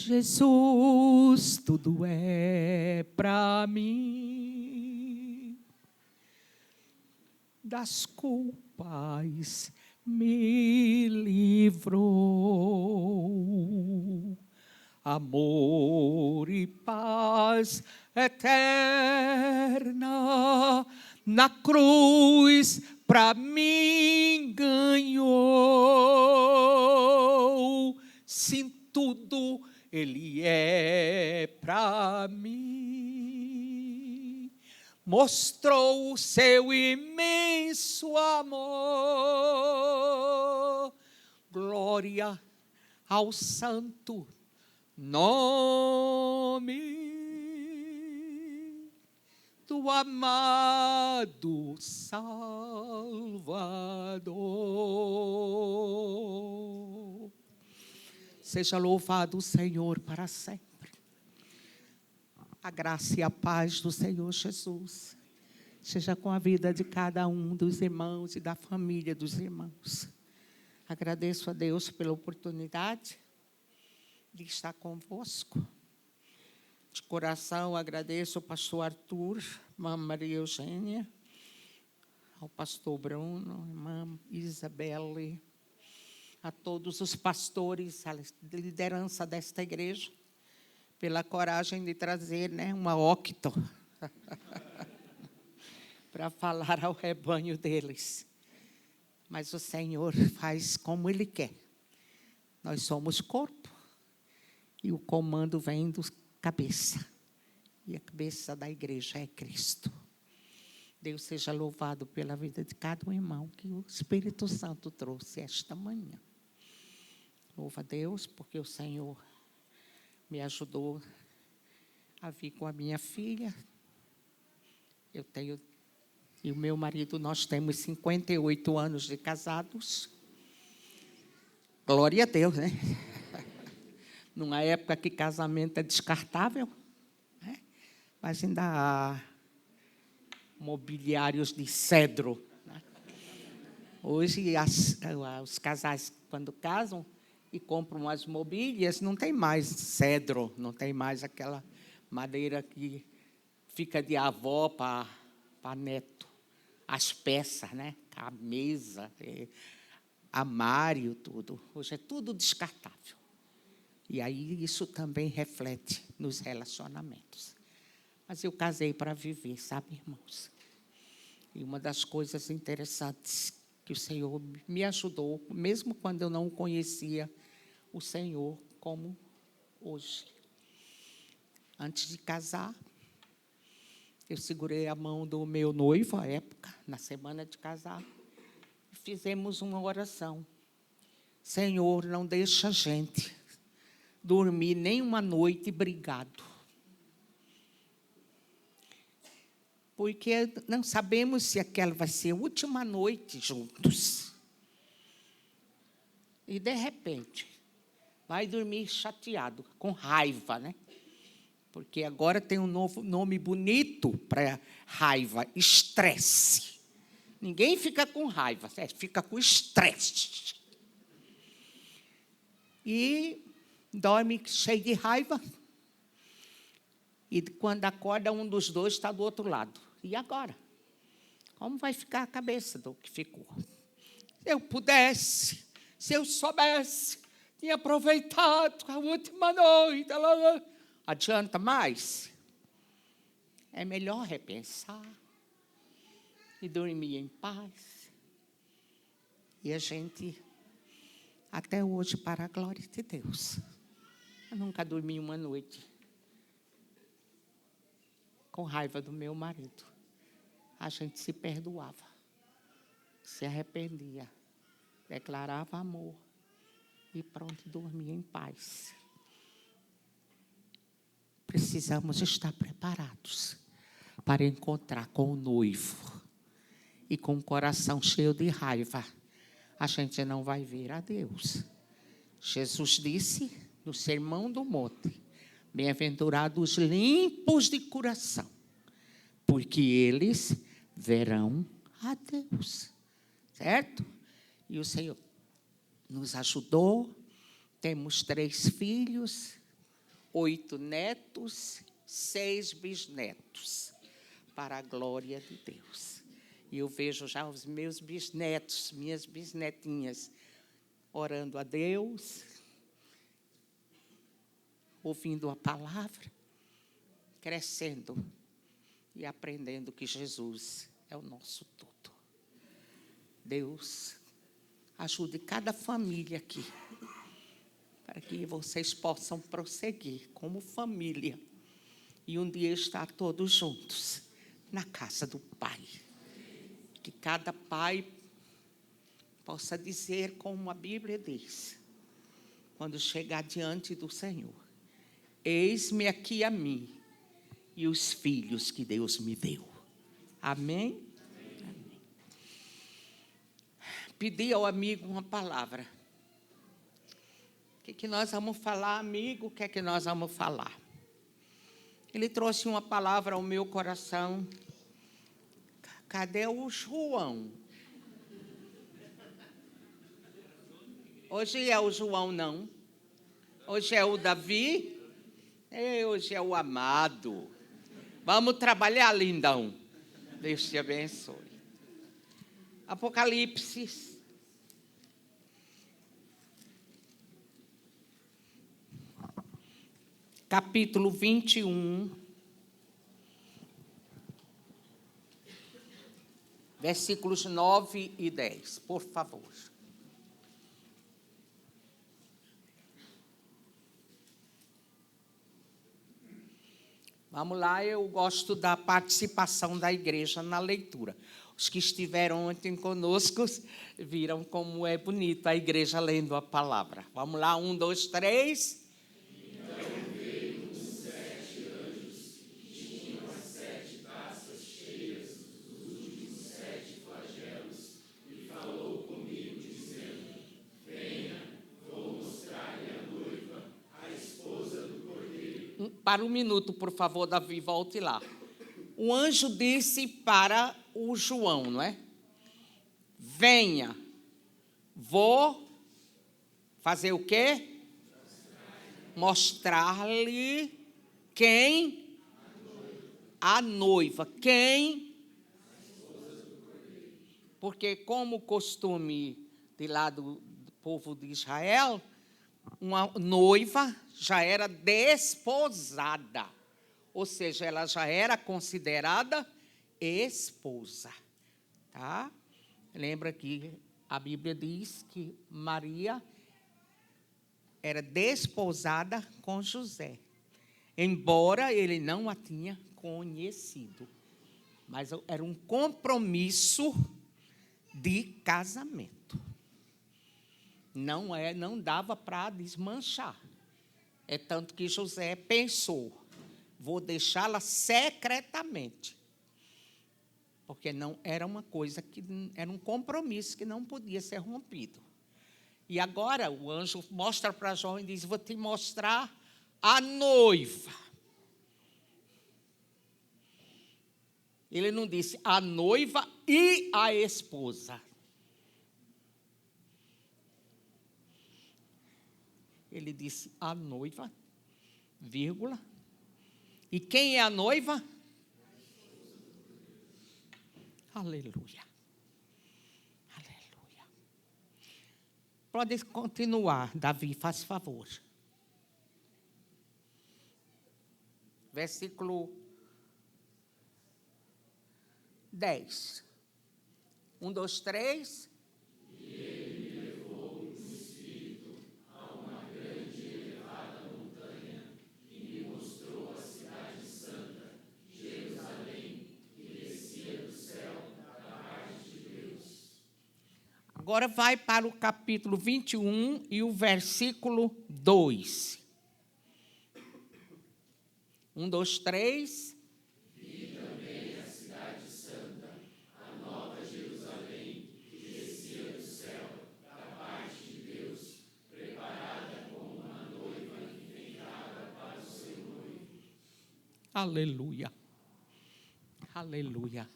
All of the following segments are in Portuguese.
Jesus, tudo é pra mim. Das culpas me livrou. Amor e paz eterna na cruz pra mim ganhou. Sim, tudo Ele é pra mim. Mostrou o seu imenso amor. Glória ao santo nome do amado Salvador. Seja louvado o Senhor para sempre. A graça e a paz do Senhor Jesus seja com a vida de cada um dos irmãos e da família dos irmãos. Agradeço a Deus pela oportunidade de estar convosco. De coração agradeço ao pastor Arthur, irmã Maria Eugênia, ao pastor Bruno, irmã Isabelle, a todos os pastores, a liderança desta igreja, pela coragem de trazer, uma octo para falar ao rebanho deles. Mas o Senhor faz como Ele quer. Nós somos corpo e o comando vem do cabeça. E a cabeça da igreja é Cristo. Deus seja louvado pela vida de cada um irmão que o Espírito Santo trouxe esta manhã. Louva a Deus, porque o Senhor me ajudou a vir com a minha filha. Eu tenho, e o meu marido, nós temos 58 anos de casados. Glória a Deus, né? Numa época que casamento é descartável, né? Mas ainda há mobiliários de cedro, né? Hoje, os casais, quando casam e compram as mobílias, não tem mais cedro, não tem mais aquela madeira que fica de avó para neto. As peças, né? A mesa, armário, tudo. Hoje é tudo descartável. E aí isso também reflete nos relacionamentos. Mas eu casei para viver, sabe, irmãos? E uma das coisas interessantes que o Senhor me ajudou, mesmo quando eu não conhecia o Senhor como hoje. Antes de casar, eu segurei a mão do meu noivo, à época, na semana de casar, e fizemos uma oração. Senhor, não deixa a gente dormir nem uma noite brigado. Porque não sabemos se aquela vai ser a última noite juntos. E, de repente, vai dormir chateado, com raiva, né? Porque agora tem um novo nome bonito para raiva, estresse. Ninguém fica com raiva, fica com estresse. E dorme cheio de raiva. E quando acorda, um dos dois está do outro lado. E agora? Como vai ficar a cabeça do que ficou? Se eu pudesse, se eu soubesse, tinha aproveitado a última noite. Adianta mais? É melhor repensar e dormir em paz. E a gente, até hoje, para a glória de Deus, eu nunca dormi uma noite com raiva do meu marido. A gente se perdoava, se arrependia, declarava amor e pronto, dormia em paz. Precisamos estar preparados para encontrar com o noivo. E com o coração cheio de raiva, a gente não vai ver a Deus. Jesus disse no Sermão do Monte: bem-aventurados os limpos de coração, porque eles verão a Deus. Certo? E o Senhor nos ajudou. Temos 3 filhos. 8 netos, 6 bisnetos, para a glória de Deus. E eu vejo já os meus bisnetos, minhas bisnetinhas, orando a Deus, ouvindo a palavra, crescendo e aprendendo que Jesus é o nosso tudo. Deus ajude cada família aqui, para que vocês possam prosseguir como família e um dia estar todos juntos na casa do Pai. Que cada pai possa dizer, como a Bíblia diz, quando chegar diante do Senhor: eis-me aqui a mim e os filhos que Deus me deu. Amém? Amém. Pedi ao amigo uma palavra. O que nós vamos falar, amigo? O que é que nós vamos falar? Ele trouxe uma palavra ao meu coração. Cadê o João? Hoje é o João, não. Hoje é o Davi. Hoje é o amado. Vamos trabalhar, lindão. Deus te abençoe. Apocalipse. Capítulo 21. Versículos 9 e 10, por favor. Vamos lá, eu gosto da participação da igreja na leitura. Os que estiveram ontem conosco viram como é bonito a igreja lendo a palavra. Vamos lá, 1, 2, 3. Para um minuto, por favor, Davi, volte lá. O anjo disse para o João, não é? Venha, vou fazer o quê? Mostrar-lhe quem? A noiva. Quem? Porque, como costume de lá do povo de Israel, uma noiva já era desposada, ou seja, ela já era considerada esposa, tá? Lembra que a Bíblia diz que Maria era desposada com José, embora ele não a tinha conhecido, mas era um compromisso de casamento. Não dava para desmanchar. É tanto que José pensou: vou deixá-la secretamente. Porque não era uma coisa que era um compromisso que não podia ser rompido. E agora o anjo mostra para João e diz: vou te mostrar a noiva. Ele não disse a noiva e a esposa. Ele disse a noiva, vírgula. E quem é a noiva? Aleluia. Aleluia. Pode continuar, Davi, faz favor. Versículo 10. 1, 2, 3. Agora vai para o capítulo 21 e o versículo 2. 1, 2, 3. Vi também a cidade santa, a nova Jerusalém, que descia do céu, da parte de Deus, preparada como uma noiva enfeitada para o seu noivo. Aleluia. Aleluia.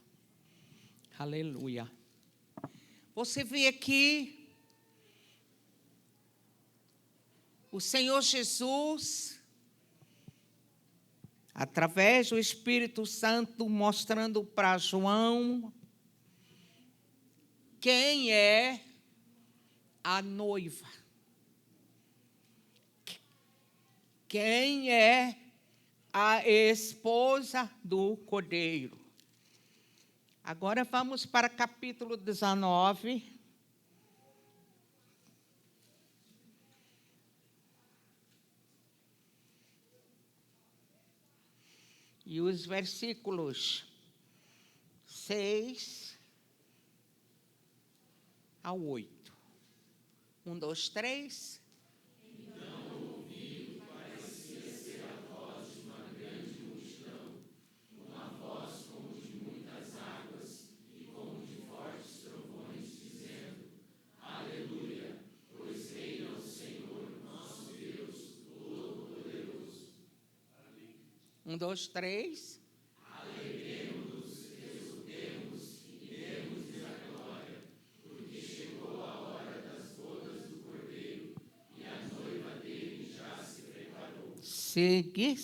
Aleluia. Você vê aqui o Senhor Jesus através do Espírito Santo, mostrando para João quem é a noiva. Quem é a esposa do Cordeiro. Agora vamos para capítulo 19. E os versículos 6 ao 8. 1, 2, 3. Então ouvi o que parecia ser a voz de uma grande multidão, uma voz como de muitas águas e como de fortes trovões, dizendo: Aleluia, pois reina o Senhor, nosso Deus, Todo-Poderoso. 1, 2, 3. Alegremos-nos, exultemos e demos-lhe a glória, porque chegou a hora das bodas do Cordeiro e a noiva dele já se preparou. Segue.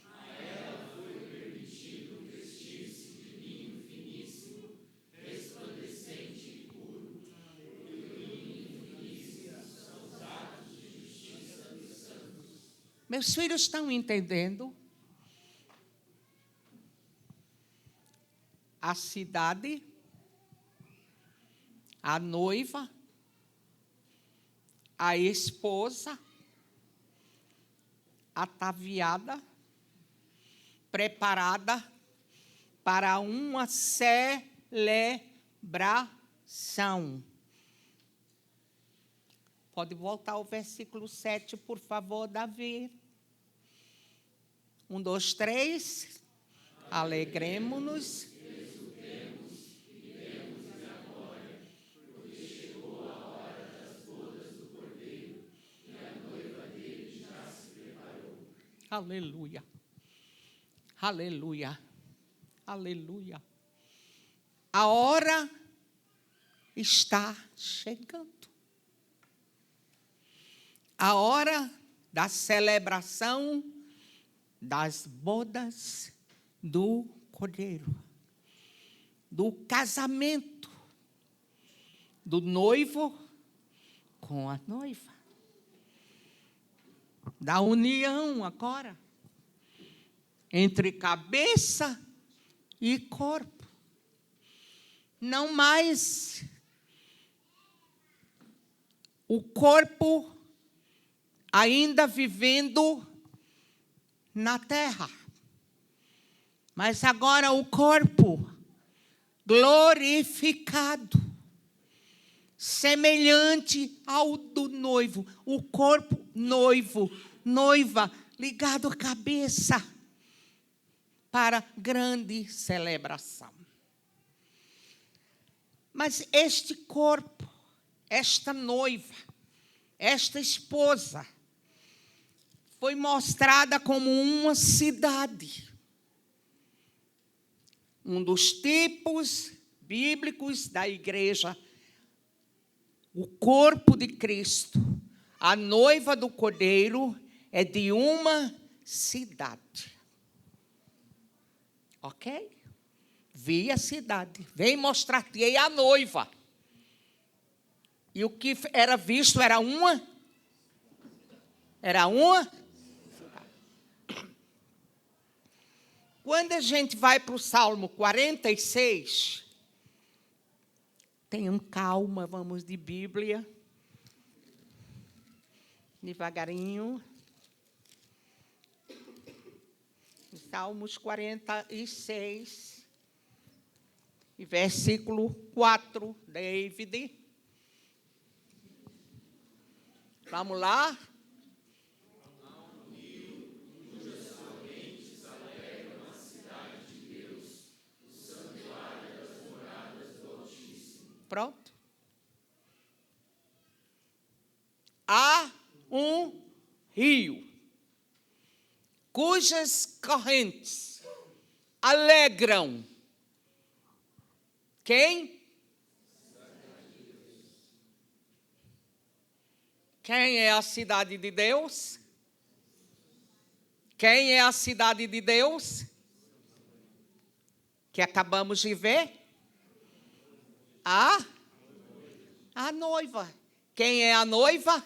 A ela foi permitido vestir-se de linho finíssimo, resplandecente e puro, porque o linho finíssimo são os atos de justiça dos santos. Meus filhos estão entendendo? A cidade, a noiva, a esposa, ataviada, preparada para uma celebração. Pode voltar ao versículo 7, por favor, Davi. 1, 2, 3. Alegremo-nos. Aleluia. Aleluia. Aleluia. A hora está chegando. A hora da celebração das bodas do Cordeiro, do casamento do noivo com a noiva, da união agora entre cabeça e corpo. Não mais o corpo ainda vivendo na terra, mas agora o corpo glorificado, semelhante ao do noivo, o corpo noiva, ligado à cabeça, para grande celebração. Mas este corpo, esta noiva, esta esposa, foi mostrada como uma cidade. Um dos tipos bíblicos da igreja, o corpo de Cristo, a noiva do Cordeiro, é de uma cidade. Ok? Vi a cidade. Vem mostrar-te a noiva. E o que era visto era uma cidade. Quando a gente vai para o Salmo 46, tenham calma, vamos de Bíblia. Devagarinho. Salmos 46, e versículo 4, David. Vamos lá? Pronto. Há um rio cujas correntes alegram quem? Quem é a cidade de Deus? Quem é a cidade de Deus? Que acabamos de ver? A noiva. Quem é a noiva?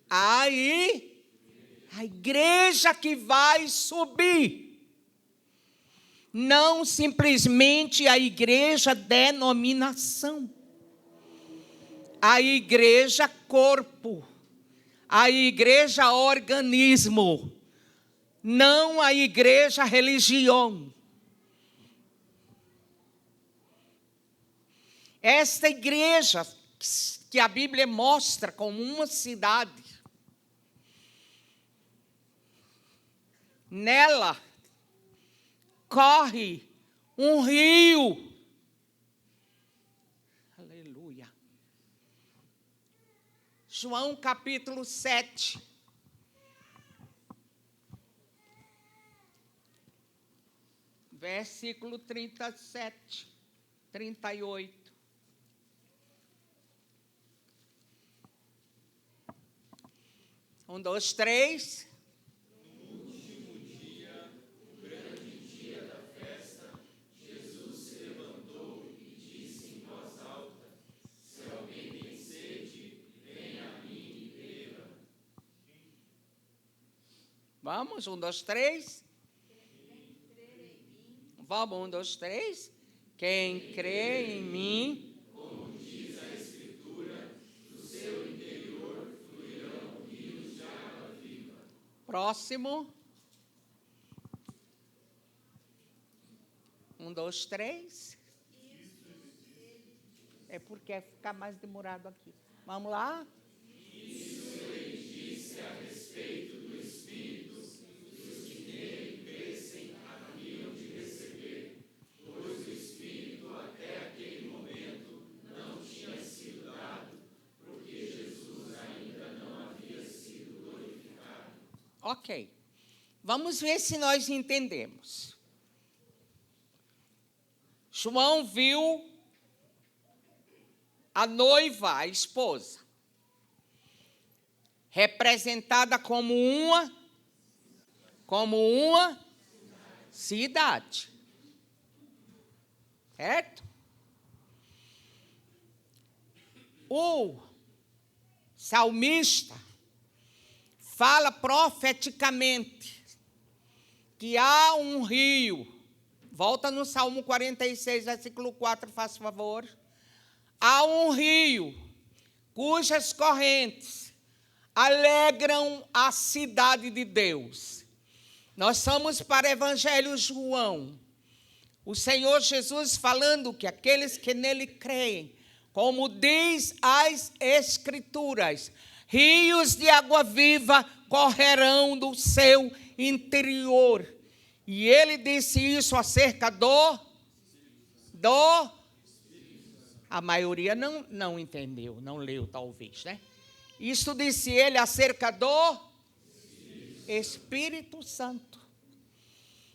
Aí, a igreja que vai subir. Não simplesmente a igreja denominação. A igreja corpo. A igreja organismo. Não a igreja religião. Esta igreja que a Bíblia mostra como uma cidade, nela corre um rio. Aleluia. João capítulo 7. Versículo 37, 38. 1, 2, 3. No último dia, o grande dia da festa, Jesus se levantou e disse em voz alta: se alguém tem sede, venha a mim e beba. Vamos, 1, 2, 3. Vamos, 1, 2, 3. Quem crê em mim, como diz a Escritura, do seu interior fluirão rios de água viva. próximo. 1, 2, 3. É porque vai ficar mais demorado aqui. Vamos lá? Isso ele disse a respeito do Espírito, que os que nele crescem haviam de receber, pois o Espírito até aquele momento não tinha sido dado, porque Jesus ainda não havia sido glorificado. Ok. Vamos ver se nós entendemos. João viu a noiva, a esposa, representada como uma cidade. Certo? O salmista fala profeticamente que há um rio. Volta no Salmo 46, versículo 4, faz favor. Há um rio cujas correntes alegram a cidade de Deus. Nós somos para o Evangelho João. O Senhor Jesus falando que aqueles que nele creem, como diz as Escrituras, rios de água viva correrão do seu interior. E ele disse isso acerca do a maioria não entendeu, não leu talvez, né? Isso disse ele acerca do Espírito Santo.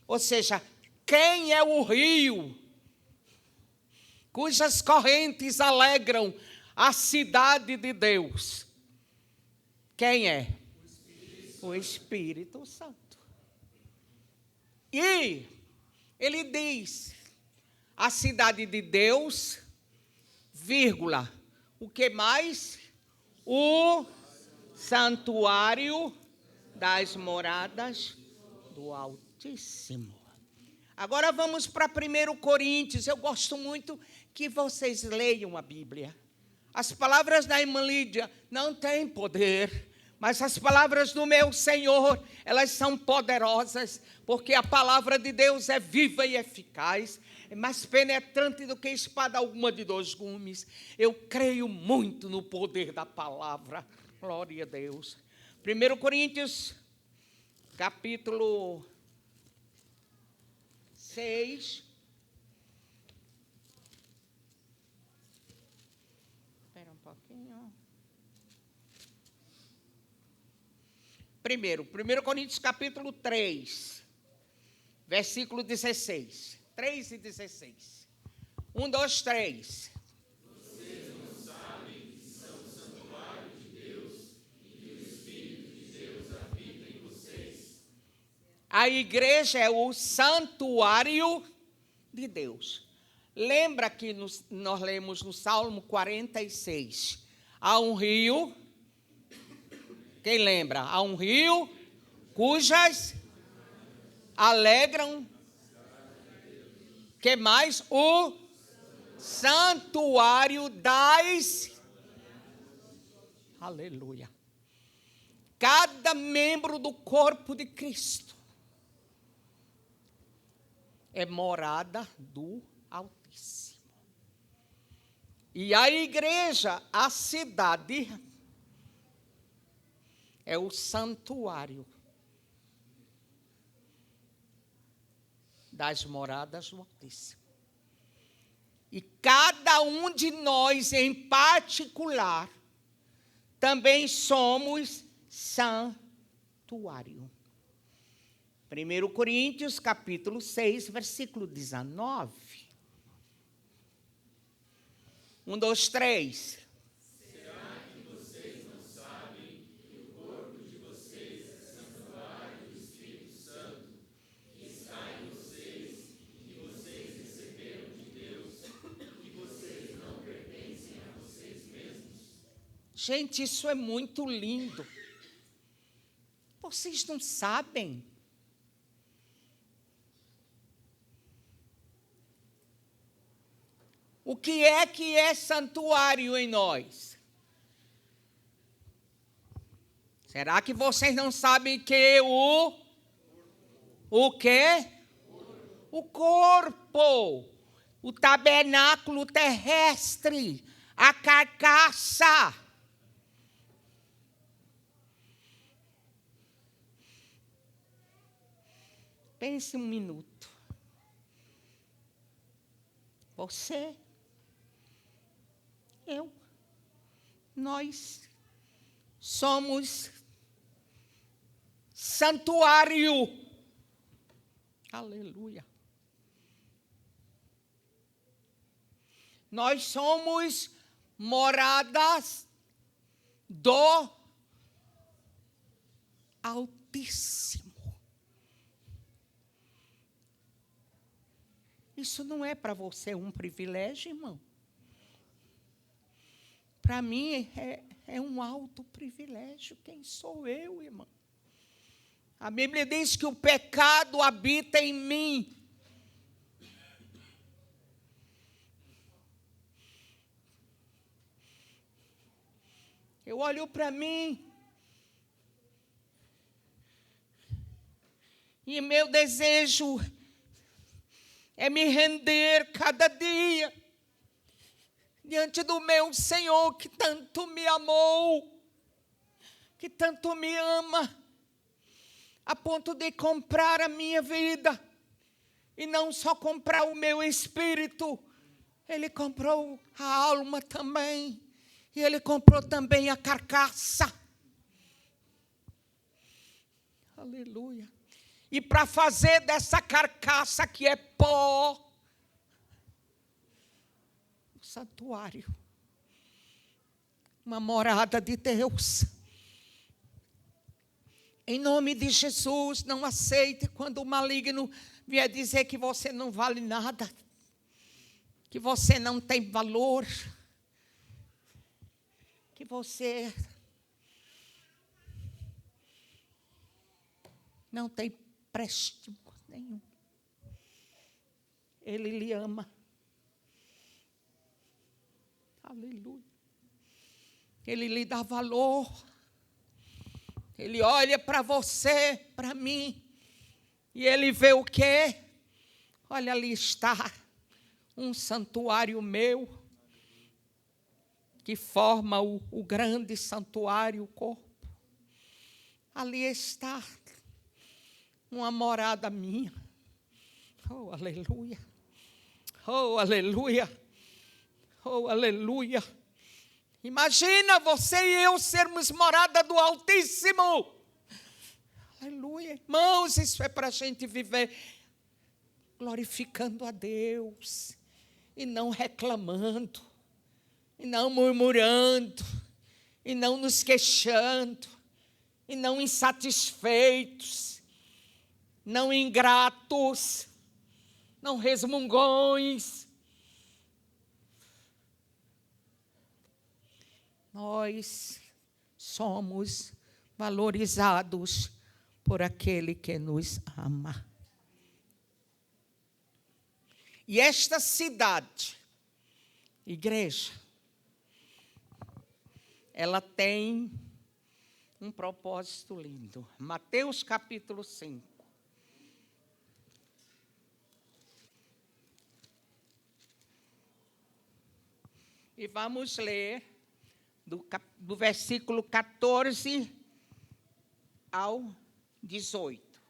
Ou seja, quem é o rio cujas correntes alegram a cidade de Deus? Quem é? O Espírito Santo. E ele diz, a cidade de Deus, vírgula, o que mais? O santuário das moradas do Altíssimo. Agora vamos para 1 Coríntios. Eu gosto muito que vocês leiam a Bíblia. As palavras da irmã Lídia não têm poder, mas as palavras do meu Senhor, elas são poderosas, porque a palavra de Deus é viva e eficaz, é mais penetrante do que espada alguma de 2 gumes. Eu creio muito no poder da palavra. Glória a Deus. 1 Coríntios, capítulo 6. Espera um pouquinho. 1 Coríntios, capítulo 3, versículo 16. 3 e 16. 1, 2, 3. Vocês não sabem que são o santuário de Deus A igreja é o santuário de Deus. Lembra que nós lemos no Salmo 46. Há um rio, quem lembra? Há um rio cujas alegram, que mais? O santuário das... Aleluia. Cada membro do corpo de Cristo é morada do Altíssimo. E a igreja, a cidade, é o santuário das moradas do Altíssimo. E cada um de nós, em particular, também somos santuário. 1 Coríntios, capítulo 6, versículo 19. 1, 2, 3. Será que vocês não sabem que o corpo de vocês é santuário do Espírito Santo, que está em vocês, que vocês receberam de Deus, que vocês não pertencem a vocês mesmos? Gente, isso é muito lindo. Vocês não sabem? O que é santuário em nós? Será que vocês não sabem que o quê? O corpo, o tabernáculo terrestre, a carcaça. Pense um minuto. Você, eu, nós somos santuário. Aleluia. Nós somos moradas do Altíssimo. Isso não é para você um privilégio, irmão. Para mim é um alto privilégio. Quem sou eu, irmão? A Bíblia diz que o pecado habita em mim. Eu olho para mim e meu desejo é me render cada dia diante do meu Senhor, que tanto me amou, que tanto me ama, a ponto de comprar a minha vida, e não só comprar o meu espírito, Ele comprou a alma também, e Ele comprou também a carcaça. Aleluia. E para fazer dessa carcaça que é pó, um santuário, uma morada de Deus. Em nome de Jesus, não aceite quando o maligno vier dizer que você não vale nada, que você não tem valor, que você não tem prestígio nenhum. Ele lhe ama. Aleluia. Ele lhe dá valor. Ele olha para você, para mim, e ele vê o quê? Olha, ali está um santuário meu, que forma o grande santuário, o corpo. Ali está uma morada minha. Oh, aleluia. Oh, aleluia. Oh, aleluia. Imagina você e eu sermos morada do Altíssimo. Aleluia. Irmãos, isso é para a gente viver glorificando a Deus, e não reclamando, e não murmurando, e não nos queixando, e não insatisfeitos. não ingratos, não resmungões. Nós somos valorizados por aquele que nos ama. E esta cidade, igreja, ela tem um propósito lindo. Mateus capítulo 5. E vamos ler do versículo 14 ao 18.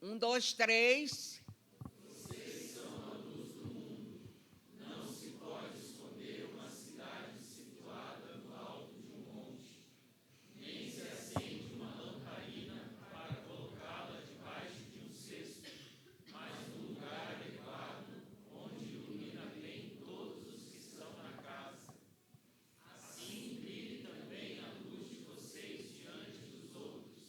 1, 2, 3. Vocês são a luz do mundo. Não se pode esconder uma cidade situada no alto de um monte, nem se acende uma lamparina para colocá-la debaixo de um cesto, mas no lugar adequado, onde ilumina bem todos os que estão na casa. Assim brilhe também a luz de vocês diante dos outros,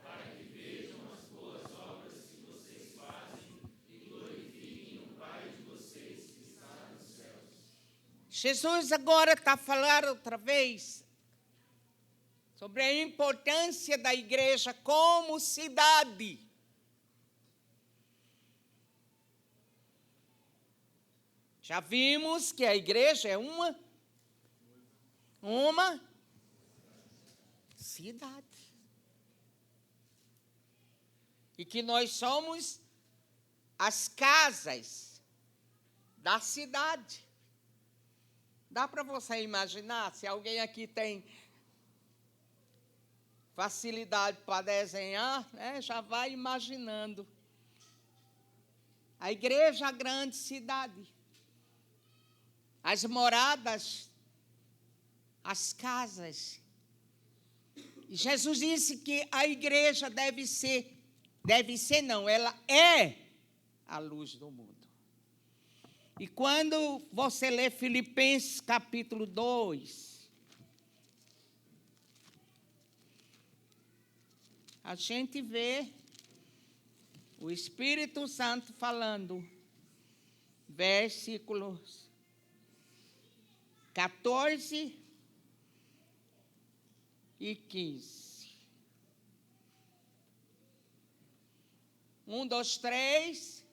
para que vejam as boas obras que vocês fazem e glorifiquem o Pai de vocês que está nos céus. Jesus agora está falando outra vez sobre a importância da igreja como cidade. Já vimos que a igreja é uma cidade. E que nós somos as casas da cidade. Dá para você imaginar, se alguém aqui tem facilidade para desenhar, né, já vai imaginando. A igreja, a grande cidade. As moradas, as casas. E Jesus disse que a igreja ela é a luz do mundo. E quando você lê Filipenses capítulo 2, a gente vê o Espírito Santo falando, versículos 14 e 15. 1, 2, 3.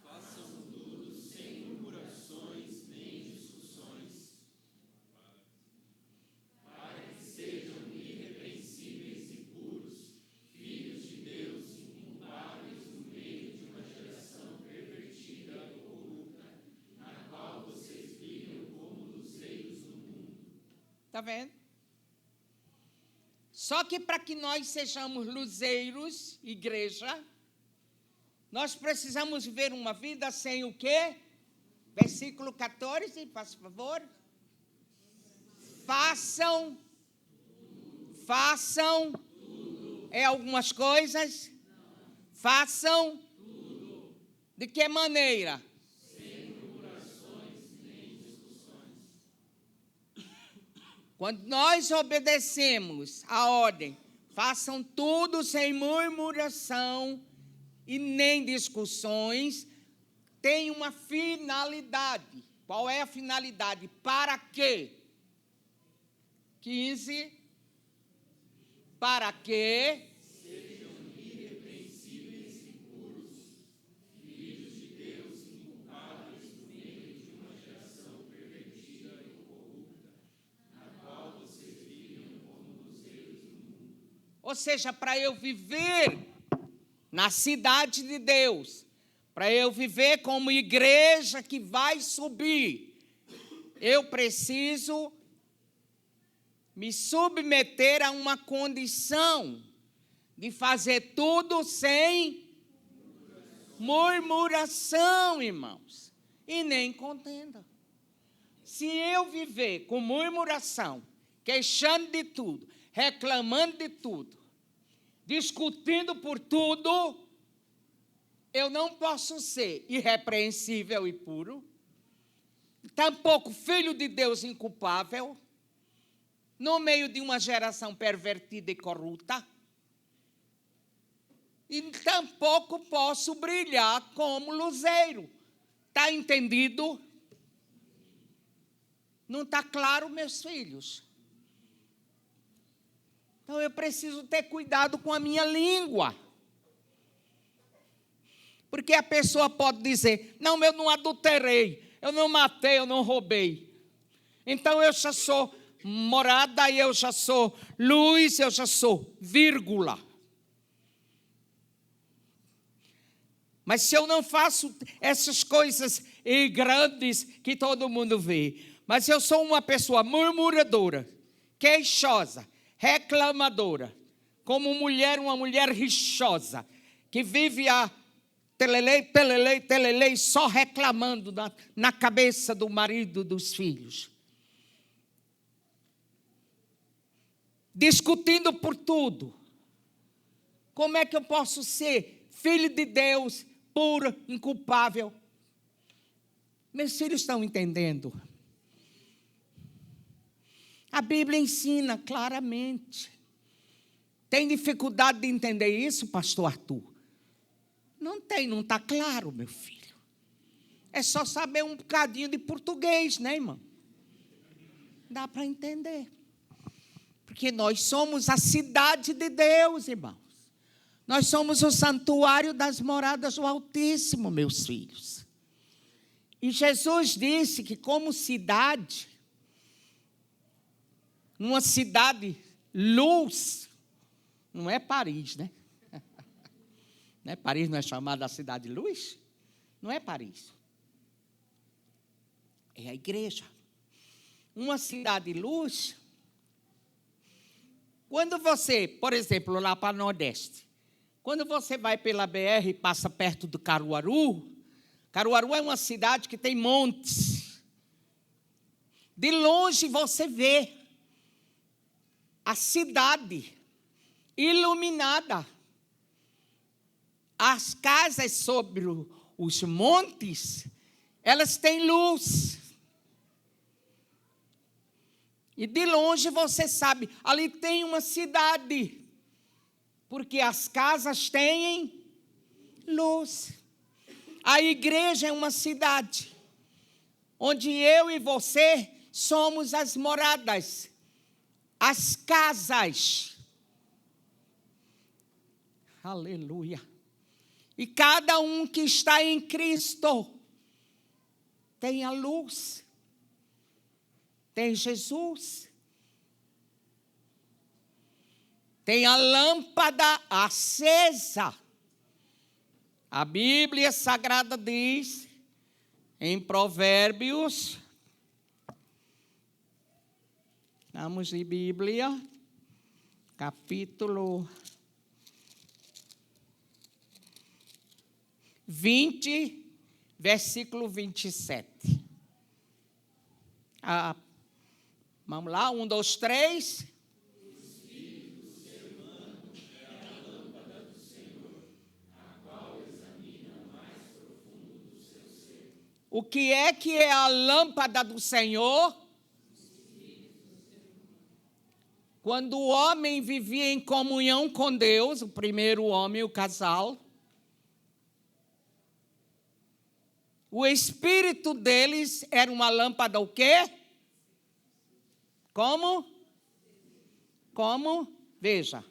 Façam tudo sem murmurações nem discussões, para que sejam irrepreensíveis e puros, filhos de Deus, inculpáveis no meio de uma geração pervertida e corrupta, na qual vocês brilham como luzeiros no mundo. Está vendo? Só que para que nós sejamos luzeiros, igreja, nós precisamos viver uma vida sem o quê? Versículo 14, por favor. Façam. É algumas coisas? Façam. De que maneira? Sem murmurações nem discussões. Quando nós obedecemos a ordem, façam tudo sem murmuração e nem discussões, tem uma finalidade. Qual é a finalidade? Para quê? 15. Para quê? Sejam irrepreensíveis e puros, filhos de Deus, inculpáveis no meio de uma geração pervertida e corrupta, na qual vocês brilham como luzeiros no mundo. Ou seja, para eu viver na cidade de Deus, para eu viver como igreja que vai subir, eu preciso me submeter a uma condição de fazer tudo sem murmuração, irmãos, e nem contenda. Se eu viver com murmuração, queixando de tudo, reclamando de tudo, discutindo por tudo, eu não posso ser irrepreensível e puro, tampouco filho de Deus inculpável, no meio de uma geração pervertida e corrupta. E tampouco posso brilhar como luzeiro. Está entendido? Não está claro, meus filhos? Então, eu preciso ter cuidado com a minha língua. Porque a pessoa pode dizer, não, eu não adulterei, eu não matei, eu não roubei. Então, eu já sou morada, eu já sou luz, eu já sou vírgula. Mas se eu não faço essas coisas grandes que todo mundo vê, mas eu sou uma pessoa murmuradora, queixosa, reclamadora, como mulher, uma mulher rixosa, que vive a telelei, só reclamando na cabeça do marido, dos filhos. Discutindo por tudo. Como é que eu posso ser filho de Deus, puro, inculpável? Meus filhos estão entendendo? A Bíblia ensina claramente. Tem dificuldade de entender isso, pastor Arthur? Não tem, não está claro, meu filho. É só saber um bocadinho de português, né, irmão? Dá para entender. Porque nós somos a cidade de Deus, irmãos. Nós somos o santuário das moradas do Altíssimo, meus filhos. E Jesus disse que como cidade, uma cidade luz, não é Paris, né? Não é Paris, não é chamada a cidade de luz? Não é Paris. É a igreja. Uma cidade de luz. Quando você, por exemplo, lá para o Nordeste, quando você vai pela BR e passa perto do Caruaru, Caruaru é uma cidade que tem montes. De longe você vê a cidade iluminada. As casas sobre os montes, elas têm luz. E de longe você sabe, ali tem uma cidade. Porque as casas têm luz. A igreja é uma cidade, onde eu e você somos as moradas, as casas. Aleluia. E cada um que está em Cristo tem a luz, tem Jesus, tem a lâmpada acesa. A Bíblia Sagrada diz, em Provérbios, vamos de Bíblia, capítulo 20, versículo 27. Vamos lá, 1, 2, 3. O que é a lâmpada do Senhor? Quando o homem vivia em comunhão com Deus, o primeiro homem, o casal, o espírito deles era uma lâmpada o quê? Como? Veja.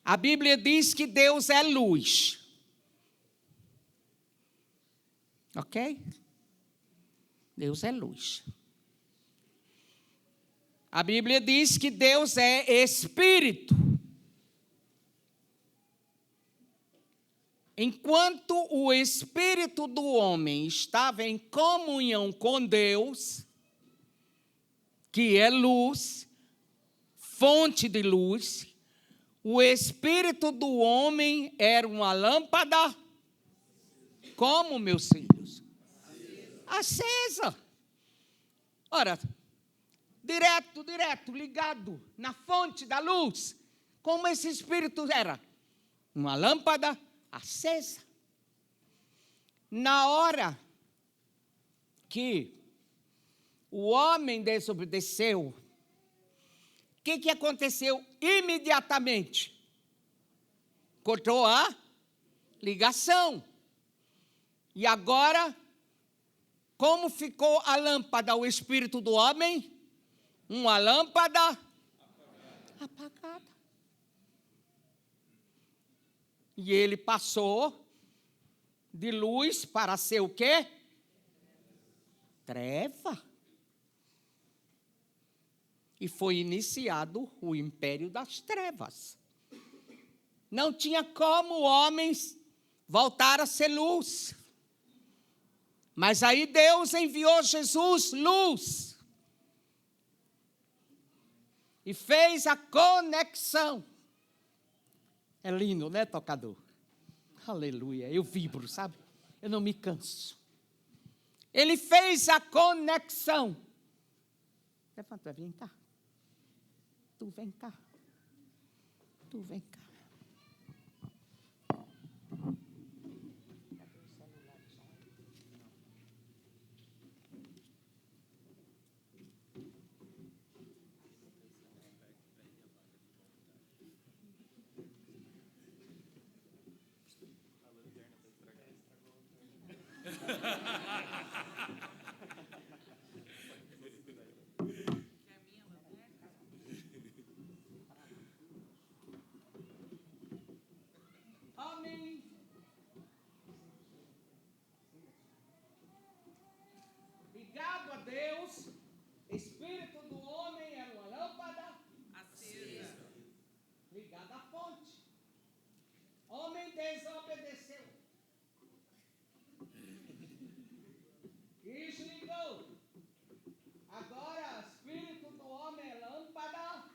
A Bíblia diz que Deus é luz. Ok? Deus é luz. A Bíblia diz que Deus é espírito. Enquanto o espírito do homem estava em comunhão com Deus, que é luz, fonte de luz, o espírito do homem era uma lâmpada, como, meus filhos? Acesa. Ora, direto, ligado na fonte da luz, como esse espírito era? Uma lâmpada acesa. Na hora que o homem desobedeceu que aconteceu imediatamente? Cortou a ligação. E agora, como ficou a lâmpada, o espírito do homem? Uma lâmpada apagada. E ele passou de luz para ser o quê? Treva. E foi iniciado o império das trevas. Não tinha como homens voltar a ser luz. Mas aí Deus enviou Jesus, luz. E fez a conexão. É lindo, né, tocador? Aleluia, eu vibro, sabe? Eu não me canso. Ele fez a conexão. Levanta, vem cá. Tu vem cá. Tu vem cá. Amém. Ligado a Deus, espírito do homem é uma lâmpada acesa. Ligado à fonte. Homem desobedeceu. Desligou. Agora, espírito do homem é lâmpada.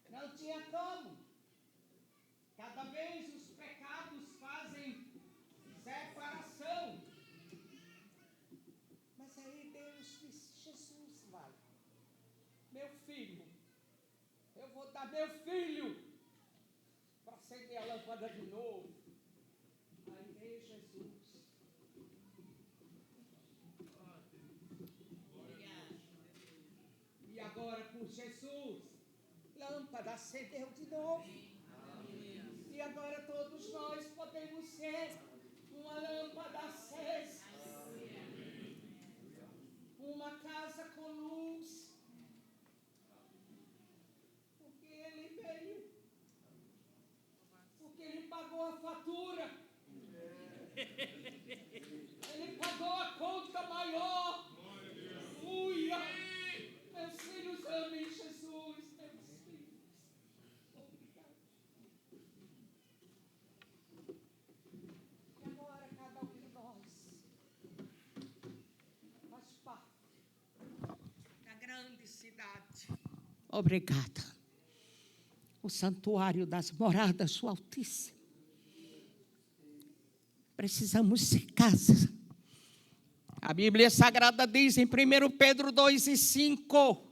Não tinha como. Cada vez os pecados fazem separação. Mas aí Deus disse, Jesus vai. Meu filho, eu vou dar meu filho para acender a lâmpada de novo. Aí veio Jesus. E agora por Jesus, lâmpada acendeu de novo. E agora todos nós podemos ser uma lâmpada acesa. Uma casa com luz. Porque ele veio. Porque ele pagou a fatura. Ele pagou a conta maior. Aleluia. Meus filhos amem Jesus. Meus filhos. Obrigado. E agora cada um de nós faz parte da grande cidade. Obrigada. O santuário das moradas do Altíssimo. Precisamos ser casa. A Bíblia Sagrada diz em 1 Pedro 2:5.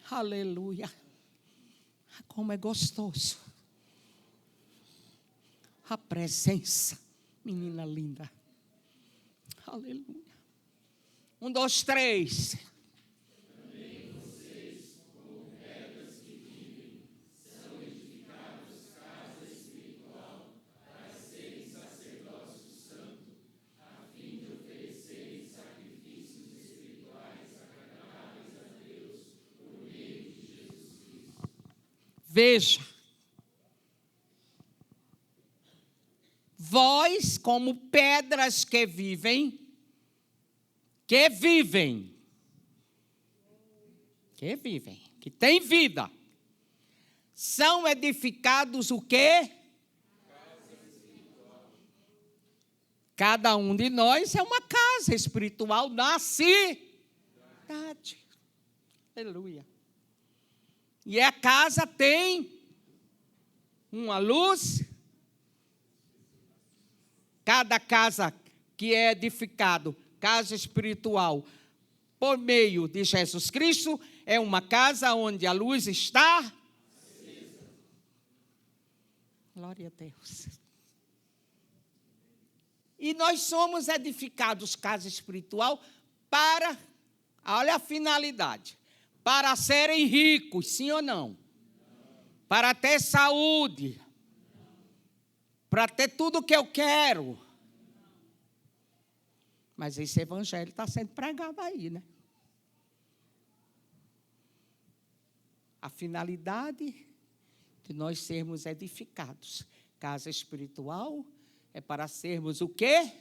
Aleluia. Como é gostoso. A presença, menina linda. Aleluia. 1, 2, 3. Veja, vós como pedras que vivem, que têm vida, são edificados o quê? Cada um de nós é uma casa espiritual na cidade. Aleluia. E a casa tem uma luz. Cada casa que é edificado, casa espiritual, por meio de Jesus Cristo, é uma casa onde a luz está acesa. Glória a Deus. E nós somos edificados, casa espiritual, para, olha a finalidade, para serem ricos, sim ou não? Para ter saúde, para ter tudo o que eu quero. Mas esse evangelho está sendo pregado aí, né? A finalidade de nós sermos edificados. Casa espiritual é para sermos o quê?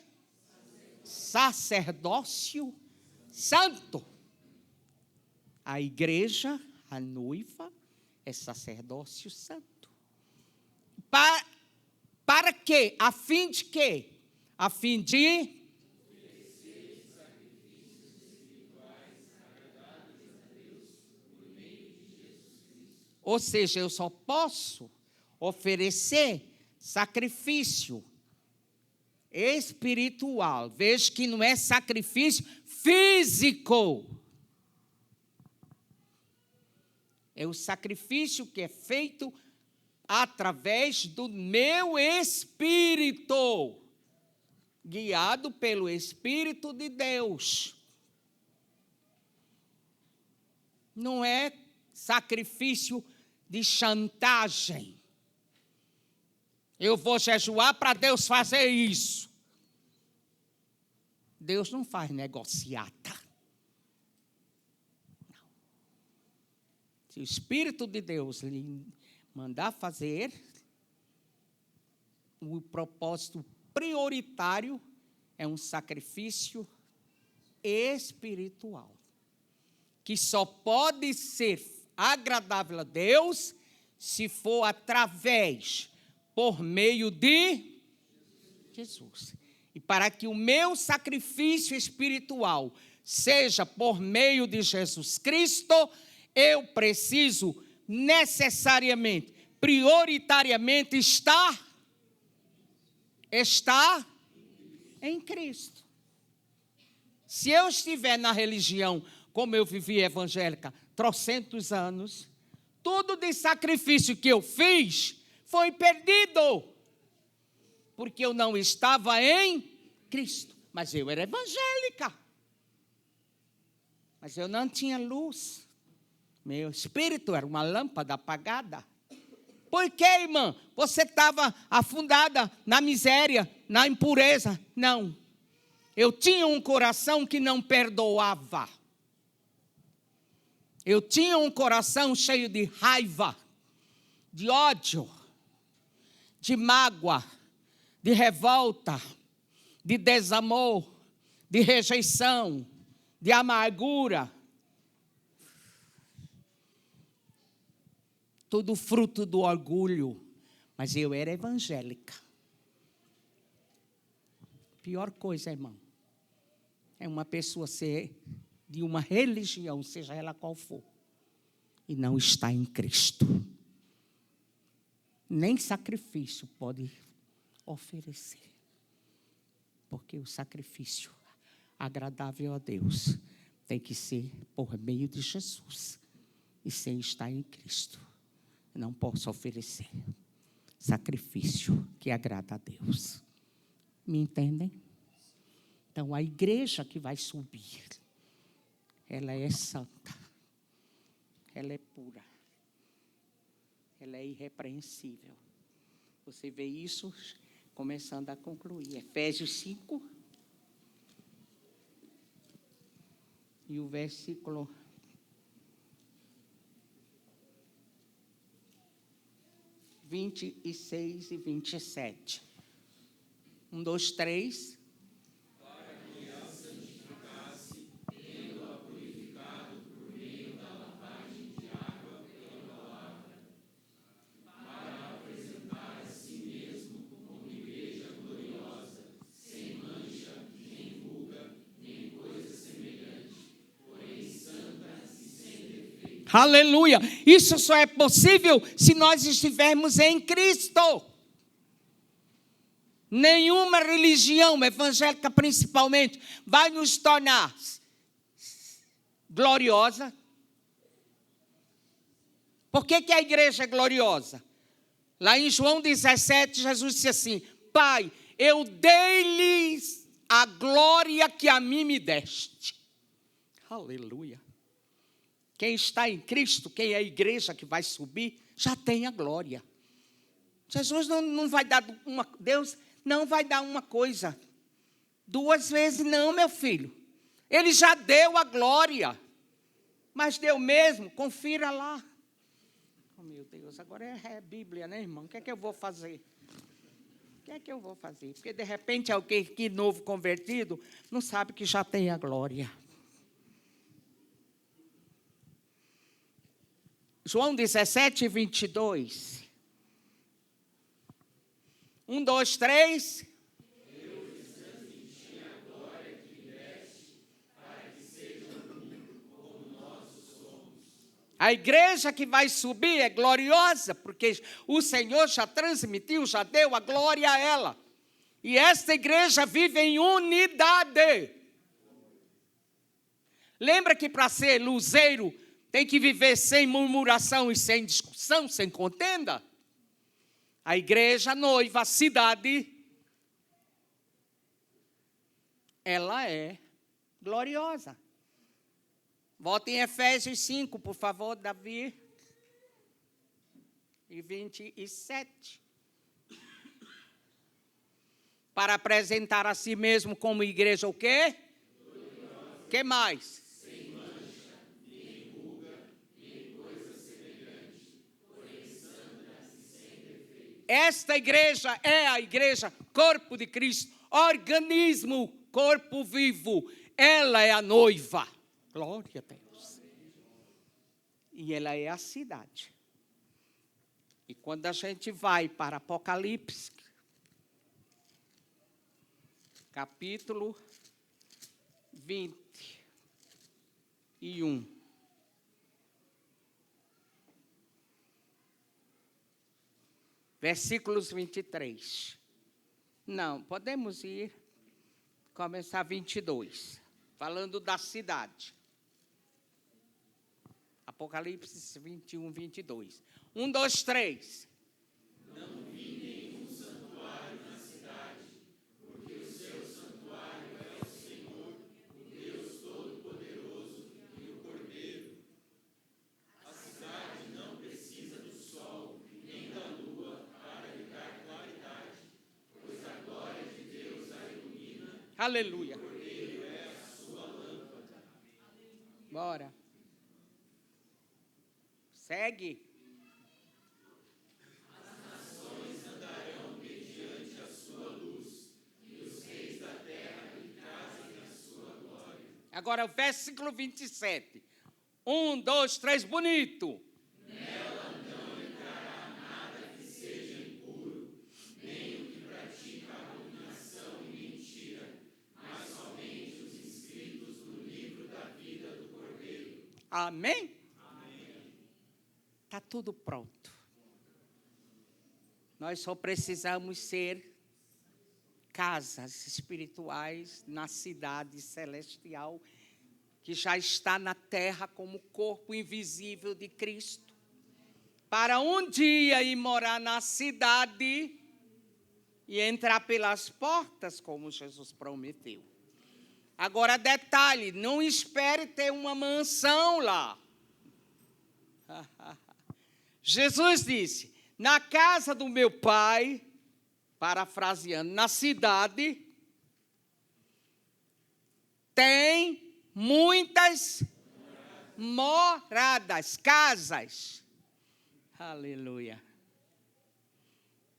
Sacerdócio santo. A igreja, a noiva, é sacerdócio santo. Para quê? A fim de quê? A fim de ou seja, eu só posso oferecer sacrifício espiritual. Veja que não é sacrifício físico. É o sacrifício que é feito através do meu espírito, guiado pelo Espírito de Deus. Não é sacrifício de chantagem. Eu vou jejuar para Deus fazer isso. Deus não faz negociata. Não. Se o Espírito de Deus lhe mandar fazer, o propósito prioritário é um sacrifício espiritual, que só pode ser agradável a Deus se for através, por meio de Jesus. E para que o meu sacrifício espiritual seja por meio de Jesus Cristo, eu preciso necessariamente, prioritariamente estar em Cristo. Se eu estiver na religião, como eu vivi evangélica, trocentos anos, tudo de sacrifício que eu fiz foi perdido, porque eu não estava em Cristo. Mas eu era evangélica, mas eu não tinha luz. Meu espírito era uma lâmpada apagada. Por quê, irmã? Você estava afundada na miséria, na impureza? Não. Eu tinha um coração que não perdoava. Eu tinha um coração cheio de raiva, de ódio, de mágoa, de revolta, de desamor, de rejeição, de amargura. Tudo fruto do orgulho. Mas eu era evangélica. Pior coisa, irmão, é uma pessoa ser de uma religião, seja ela qual for, e não está em Cristo. Nem sacrifício pode oferecer, porque o sacrifício agradável a Deus tem que ser por meio de Jesus e sem estar em Cristo. Eu não posso oferecer sacrifício que agrada a Deus. Me entendem? Então, a igreja que vai subir, ela é santa, ela é pura, ela é irrepreensível. Você vê isso começando a concluir. Efésios 5, e o versículo 26 e 27. 1, 2, 3. Aleluia! Isso só é possível se nós estivermos em Cristo. Nenhuma religião evangélica, principalmente, vai nos tornar gloriosa. Por que a igreja é gloriosa? Lá em João 17, Jesus disse assim: Pai, eu dei-lhes a glória que a mim me deste. Aleluia. Quem está em Cristo, quem é a igreja que vai subir, já tem a glória. Jesus não vai dar Deus não vai dar uma coisa 2 vezes, não, meu filho. Ele já deu a glória. Mas deu mesmo, confira lá. Oh, meu Deus, agora é Bíblia, né, irmão? O que é que eu vou fazer? O que é que eu vou fazer? Porque, de repente, alguém que novo convertido não sabe que já tem a glória. João 17, 22. 1, 2, 3. A igreja que vai subir é gloriosa, porque o Senhor já transmitiu, já deu a glória a ela. E esta igreja vive em unidade. Lembra que para ser luzeiro tem que viver sem murmuração e sem discussão, sem contenda? A igreja, a noiva, a cidade, ela é gloriosa. Volta em Efésios 5, por favor, Davi. E 27. Para apresentar a si mesmo como igreja o quê? O que mais? Sem mancha, nem ruga, nem coisa semelhante, porém santa e sem defeito. Esta igreja é a igreja, corpo de Cristo, organismo, corpo vivo. Ela é a noiva. Glória a Deus. E ela é a cidade. E quando a gente vai para Apocalipse, capítulo 21. Versículos 23. Não, podemos começar 22, falando da cidade. Apocalipse 21, 22. 1, 2, 3. Não vi nenhum santuário na cidade, porque o seu santuário é o Senhor, o Deus Todo-Poderoso e o Cordeiro. A cidade não precisa do sol, nem da lua, para lhe dar claridade, pois a glória de Deus a ilumina. Aleluia. O Cordeiro é a sua lâmpada. Bora. Segue. As nações andarão mediante a sua luz, e os reis da terra lhe trazem a sua glória. Agora o versículo 27. 1, 2, 3, bonito. Nela não entrará nada que seja impuro, nem o que pratica abominação e mentira, mas somente os inscritos no livro da vida do Cordeiro. Amém? Está tudo pronto. Nós só precisamos ser casas espirituais na cidade celestial, que já está na terra como corpo invisível de Cristo, para um dia ir morar na cidade e entrar pelas portas, como Jesus prometeu. Agora, detalhe, não espere ter uma mansão lá. Jesus disse, na casa do meu pai, parafraseando, na cidade, tem muitas moradas, casas. Aleluia.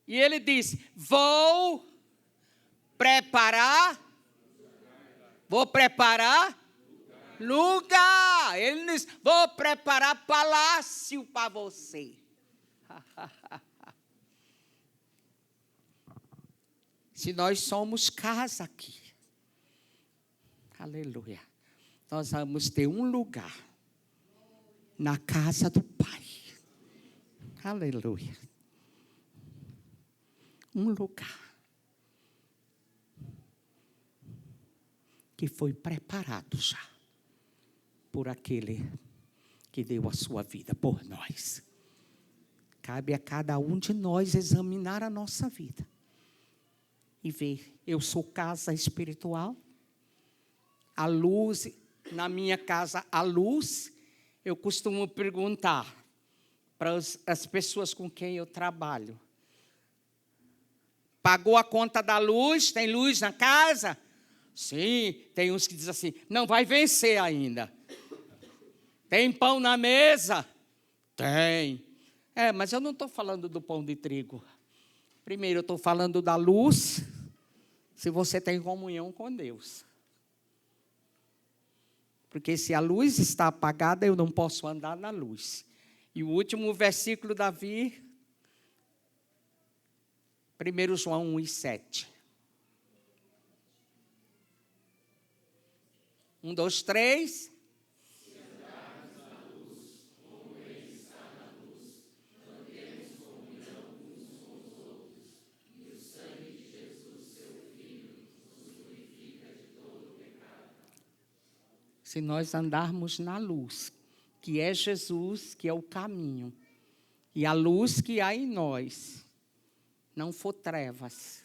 E ele disse, vou preparar lugar. Ele disse, vou preparar palácio para você. Se nós somos casa aqui, aleluia, nós vamos ter um lugar na casa do Pai. Aleluia. Um lugar que foi preparado já por aquele que deu a sua vida por nós. Cabe a cada um de nós examinar a nossa vida. e ver. Eu sou casa espiritual. A luz, na minha casa, a luz, eu costumo perguntar para as pessoas com quem eu trabalho. Pagou a conta da luz? Tem luz na casa? Sim, tem uns que dizem assim, não vai vencer ainda. Tem pão na mesa? Tem. Mas eu não estou falando do pão de trigo. Primeiro, eu estou falando da luz, se você tem comunhão com Deus. Porque se a luz está apagada, eu não posso andar na luz. E o último versículo, Davi, 1 João 1:7. 1, 2, 3. Se nós andarmos na luz, que é Jesus, que é o caminho, e a luz que há em nós, não for trevas,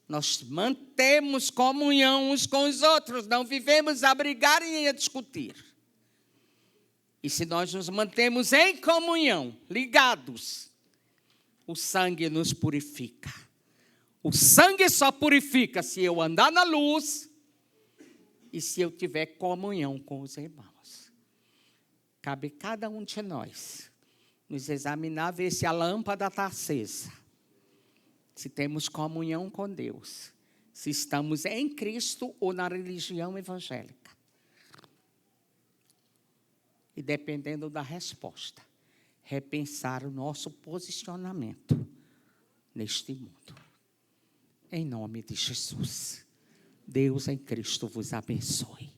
nós mantemos comunhão uns com os outros, não vivemos a brigar e a discutir. E se nós nos mantemos em comunhão, ligados, o sangue nos purifica. O sangue só purifica se eu andar na luz e se eu tiver comunhão com os irmãos. Cabe cada um de nós nos examinar, ver se a lâmpada está acesa, se temos comunhão com Deus, se estamos em Cristo ou na religião evangélica. E dependendo da resposta, repensar o nosso posicionamento neste mundo. Em nome de Jesus. Deus em Cristo vos abençoe.